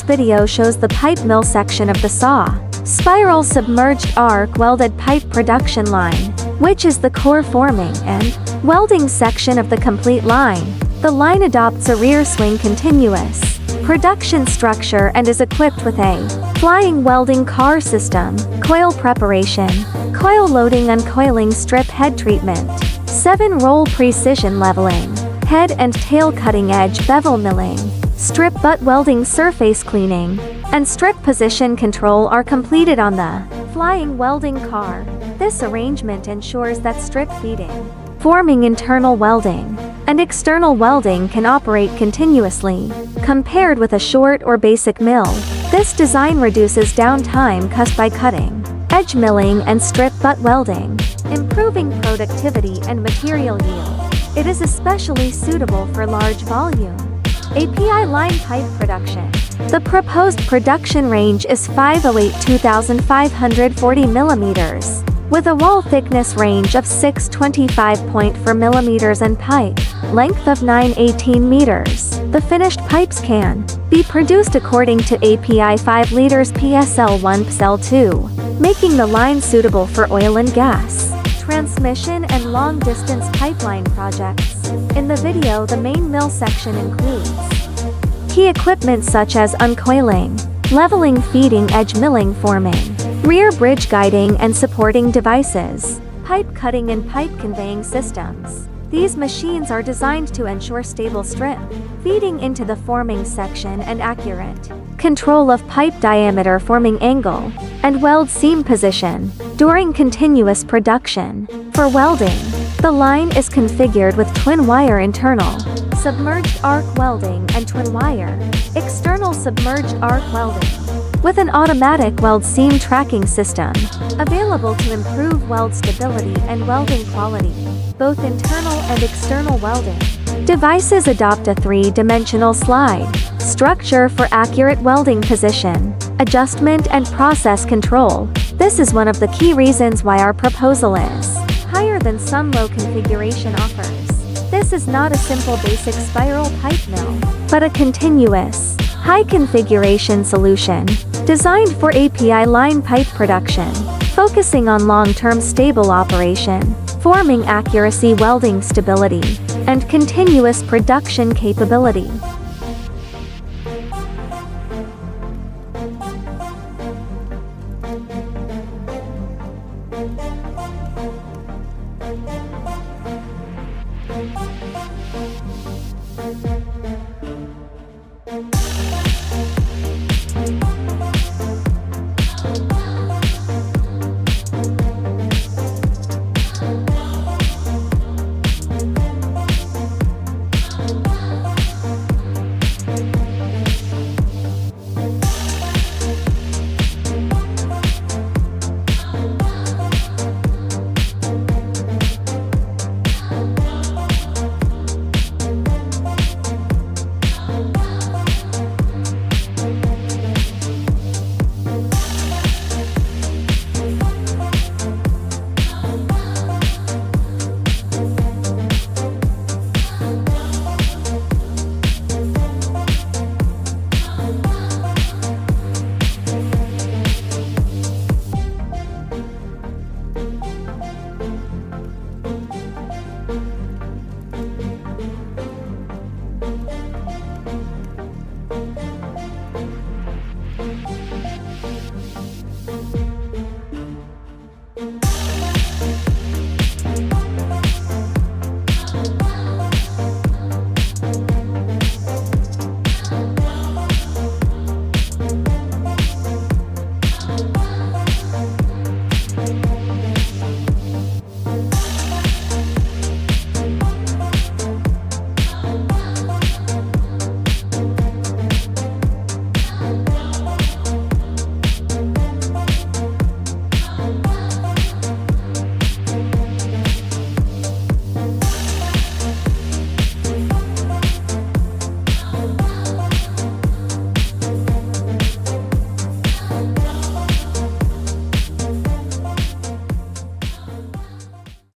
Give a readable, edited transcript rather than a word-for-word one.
This video shows the pipe mill section of the SAW, spiral submerged arc welded pipe production line, which is the core forming and welding section of the complete line. The line adopts a rear swing continuous production structure and is equipped with a flying welding car system, coil preparation, coil loading uncoiling strip head treatment, 7-roll precision leveling, head and tail cutting edge bevel milling, strip butt welding surface cleaning, and strip position control are completed on the flying welding car. This arrangement ensures that strip feeding, forming internal welding, and external welding can operate continuously. Compared with a short or basic mill, this design reduces downtime caused by cutting, edge milling and strip butt welding, improving productivity and material yield. It is especially suitable for large volume API line pipe production. The proposed production range is 508-2,540 millimeters, with a wall thickness range of 625.4 millimeters and pipe length of 918 meters. The finished pipes can be produced according to API 5 liters PSL1 PSL2, making the line suitable for oil and gas, transmission and long-distance pipeline projects. In the video, the main mill section includes key equipment such as uncoiling, leveling, feeding, edge milling, forming, rear bridge guiding and supporting devices, pipe cutting and pipe conveying systems. These machines are designed to ensure stable strip feeding into the forming section and accurate control of pipe diameter, forming angle, and weld seam position during continuous production. For welding, the line is configured with twin-wire internal submerged arc welding and twin-wire external submerged arc welding, with an automatic weld seam tracking system available to improve weld stability and welding quality. Both internal and external welding devices adopt a 3-dimensional slide structure for accurate welding position, adjustment and process control. This is one of the key reasons why our proposal is higher than some low configuration offers. This is not a simple basic spiral pipe mill, but a continuous, high configuration solution designed for API line pipe production, focusing on long-term stable operation, forming accuracy, welding stability, and continuous production capability.